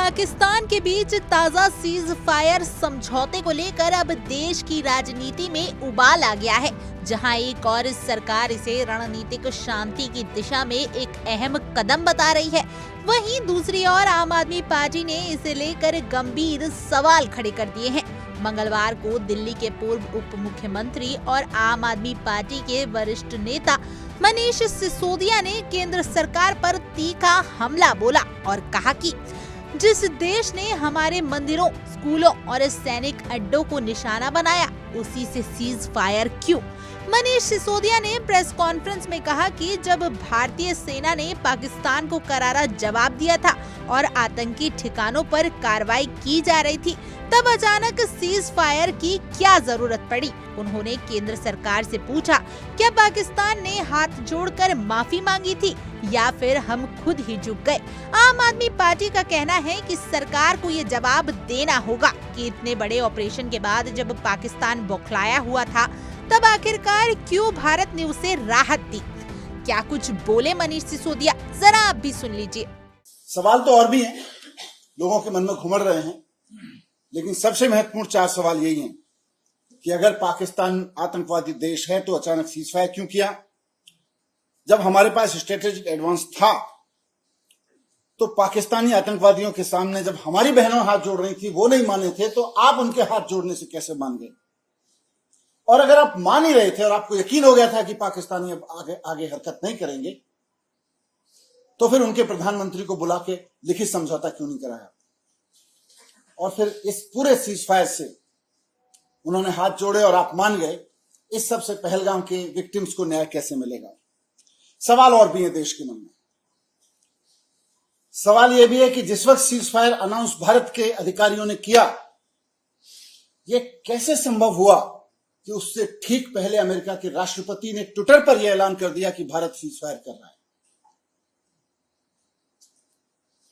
पाकिस्तान के बीच ताजा cease fire समझौते को लेकर अब देश की राजनीति में उबाल आ गया है, जहां एक और सरकार इसे रणनीतिक शांति की दिशा में एक अहम कदम बता रही है। वहीं दूसरी ओर आम आदमी पार्टी ने इसे लेकर गंभीर सवाल खड़े कर दिए हैं। मंगलवार को दिल्ली के पूर्व उप मुख्यमंत्री और आम आदमी पार्टी के वरिष्ठ नेता मनीष सिसोदिया ने केंद्र सरकार पर तीखा हमला बोला और कहा कि जिस देश ने हमारे मंदिरों, स्कूलों और सैनिक अड्डों को निशाना बनाया, उसी से सीज फायर क्यों? मनीष सिसोदिया ने प्रेस कॉन्फ्रेंस में कहा कि जब भारतीय सेना ने पाकिस्तान को करारा जवाब दिया था और आतंकी ठिकानों पर कार्रवाई की जा रही थी, तब अचानक सीज फायर की क्या जरूरत पड़ी? उन्होंने केंद्र सरकार से पूछा, क्या पाकिस्तान ने हाथ जोड़कर माफी मांगी थी या फिर हम खुद ही झुक गए? आम आदमी पार्टी का कहना है कि सरकार को ये जवाब देना होगा कि इतने बड़े ऑपरेशन के बाद जब पाकिस्तान बौखलाया हुआ था, तब आखिरकार क्यों भारत ने उसे राहत दी? क्या कुछ बोले मनीष सिसोदिया? जरा आप भी सुन लीजिए। सवाल तो और भी हैं, लोगों के मन में घुमड़ रहे हैं, लेकिन सबसे महत्वपूर्ण 4 सवाल यही हैं कि अगर पाकिस्तान आतंकवादी देश है तो अचानक सीजफायर क्यों किया? जब हमारे पास स्ट्रेटेजिक एडवांस था तो पाकिस्तानी आतंकवादियों के सामने जब हमारी बहनों हाथ जोड़ रही थी, वो नहीं माने थे, तो आप उनके हाथ जोड़ने से कैसे मान गए? और अगर आप मान ही रहे थे और आपको यकीन हो गया था कि पाकिस्तानी अब आगे हरकत नहीं करेंगे, तो फिर उनके प्रधानमंत्री को बुला के लिखित समझौता क्यों नहीं कराया? और फिर इस पूरे सीज फायर से उन्होंने हाथ जोड़े और आप मान गए। इस सबसे पहलगाम के विक्टिम्स को न्याय कैसे मिलेगा? सवाल और भी है देश के मन में। सवाल यह भी है कि जिस वक्त सीज फायर अनाउंस भारत के अधिकारियों ने किया, यह कैसे संभव हुआ कि उससे ठीक पहले अमेरिका के राष्ट्रपति ने ट्विटर पर यह ऐलान कर दिया कि भारत सीज फायर कर रहा है?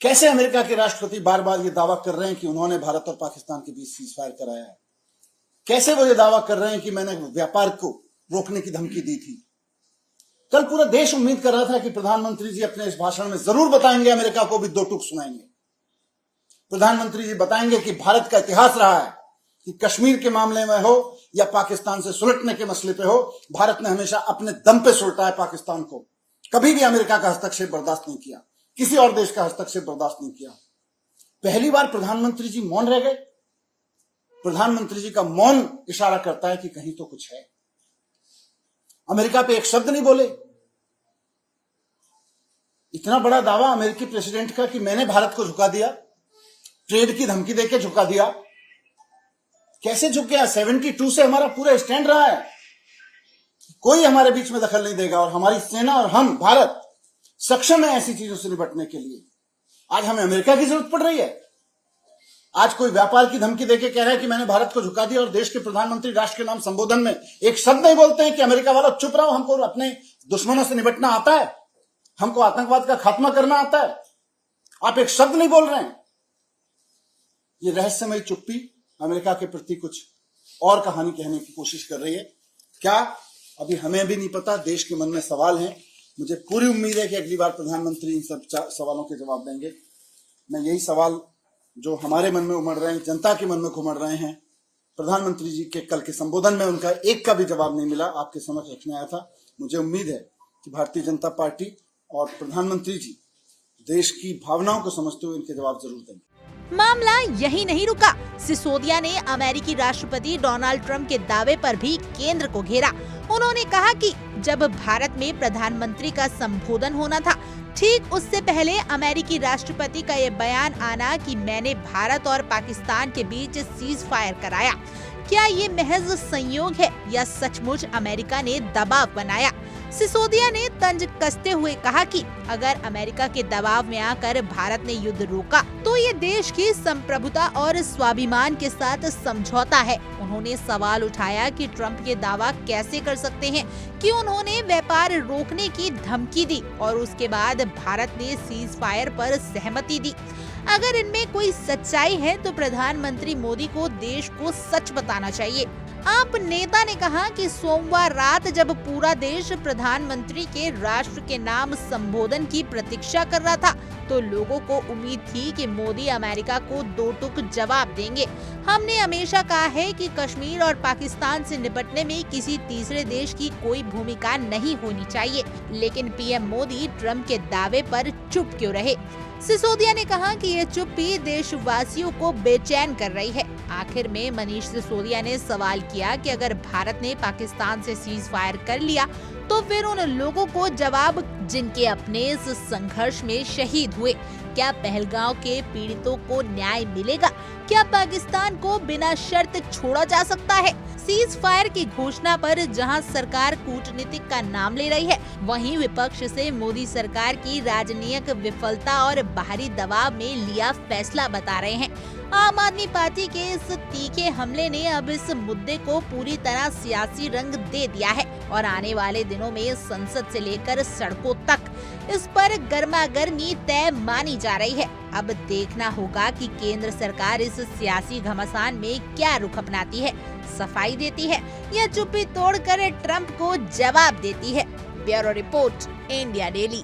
कैसे अमेरिका के राष्ट्रपति बार बार यह दावा कर रहे हैं कि उन्होंने भारत और पाकिस्तान के बीच सीज फायर कराया है? कैसे वो ये दावा कर रहे हैं कि मैंने व्यापार को रोकने की धमकी दी थी? कल पूरा देश उम्मीद कर रहा था कि प्रधानमंत्री जी अपने इस भाषण में जरूर बताएंगे, अमेरिका को भी 2 टूक सुनाएंगे। प्रधानमंत्री जी बताएंगे कि भारत का इतिहास रहा है कि कश्मीर के मामले में हो या पाकिस्तान से सुलटने के मसले पे हो, भारत ने हमेशा अपने दम पे सुलटा है पाकिस्तान को। कभी भी अमेरिका का हस्तक्षेप बर्दाश्त नहीं किया, किसी और देश का हस्तक्षेप बर्दाश्त नहीं किया। पहली बार प्रधानमंत्री जी मौन रह गए। प्रधानमंत्री जी का मौन इशारा करता है कि कहीं तो कुछ है। अमेरिका पे एक शब्द नहीं बोले। इतना बड़ा दावा अमेरिकी प्रेसिडेंट का कि मैंने भारत को झुका दिया, ट्रेड की धमकी देके झुका दिया। कैसे झुक गया? 72 से हमारा पूरा स्टैंड रहा है, कोई हमारे बीच में दखल नहीं देगा और हमारी सेना और हम भारत सक्षम है ऐसी चीजों से निपटने के लिए। आज हमें अमेरिका की जरूरत पड़ रही है। आज कोई व्यापार की धमकी देके कह रहा है कि मैंने भारत को झुका दिया और देश के प्रधानमंत्री राष्ट्र के नाम संबोधन में एक शब्द नहीं बोलते हैं कि अमेरिका वालों चुप रहो, हमको अपने दुश्मनों से निपटना आता है, हमको आतंकवाद का खात्मा करना आता है। आप एक शब्द नहीं बोल रहे हैं। ये रहस्यमय चुप्पी अमेरिका के प्रति कुछ और कहानी कहने की कोशिश कर रही है क्या? अभी हमें भी नहीं पता। देश के मन में सवाल हैं। मुझे पूरी उम्मीद है कि अगली बार प्रधानमंत्री इन सब सवालों के जवाब देंगे। मैं यही सवाल जो हमारे मन में उमड़ रहे हैं, जनता के मन में घुमड़ रहे हैं, प्रधानमंत्री जी के कल के संबोधन में उनका एक का भी जवाब नहीं मिला, आपके समक्ष रखने आया था। मुझे उम्मीद है कि भारतीय जनता पार्टी और प्रधानमंत्री जी देश की भावनाओं को समझते हुए इनके जवाब जरूर देंगे। मामला यही नहीं रुका। सिसोदिया ने अमेरिकी राष्ट्रपति डोनाल्ड ट्रंप के दावे पर भी केंद्र को घेरा। उन्होंने कहा कि जब भारत में प्रधानमंत्री का संबोधन होना था, ठीक उससे पहले अमेरिकी राष्ट्रपति का ये बयान आना कि मैंने भारत और पाकिस्तान के बीच सीज फायर कराया, क्या ये महज संयोग है या सचमुच अमेरिका ने दबाव बनाया? सिसोदिया ने तंज कसते हुए कहा कि अगर अमेरिका के दबाव में आकर भारत ने युद्ध रोका तो ये देश की संप्रभुता और स्वाभिमान के साथ समझौता है। उन्होंने सवाल उठाया कि ट्रंप ये दावा कैसे कर सकते हैं कि उन्होंने व्यापार रोकने की धमकी दी और उसके बाद भारत ने सीज फायर पर सहमति दी। अगर इनमें कोई सच्चाई है तो प्रधानमंत्री मोदी को देश को सच बताना चाहिए। आप नेता ने कहा कि सोमवार रात जब पूरा देश प्रधानमंत्री के राष्ट्र के नाम संबोधन की प्रतीक्षा कर रहा था तो लोगों को उम्मीद थी कि मोदी अमेरिका को दो टूक जवाब देंगे। हमने हमेशा कहा है कि कश्मीर और पाकिस्तान से निपटने में किसी तीसरे देश की कोई भूमिका नहीं होनी चाहिए, लेकिन पीएम मोदी ट्रंप के दावे पर चुप क्यों रहे। सिसोदिया ने कहा कि ये चुप्पी देशवासियों को बेचैन कर रही है। आखिर में मनीष सिसोदिया ने सवाल किया कि अगर भारत ने पाकिस्तान से सीज फायर कर लिया तो फिर उन लोगों को जवाब जिनके अपने इस संघर्ष में शहीद हुए, क्या पहलगांव के पीड़ितों को न्याय मिलेगा? क्या पाकिस्तान को बिना शर्त छोड़ा जा सकता है? सीज फायर की घोषणा पर जहां सरकार कूटनीतिक का नाम ले रही है, वहीं विपक्ष से मोदी सरकार की राजनीतिक विफलता और बाहरी दबाव में लिया फैसला बता रहे हैं। आम आदमी पार्टी के इस तीखे हमले ने अब इस मुद्दे को पूरी तरह सियासी रंग दे दिया है और आने वाले दिनों में संसद से लेकर सड़कों तक इस पर गर्मागर्मी तय मानी जा रही है। अब देखना होगा कि केंद्र सरकार इस सियासी घमासान में क्या रुख अपनाती है, सफाई देती है या चुप्पी तोड़कर ट्रंप को जवाब देती है। Bureau report, India daily.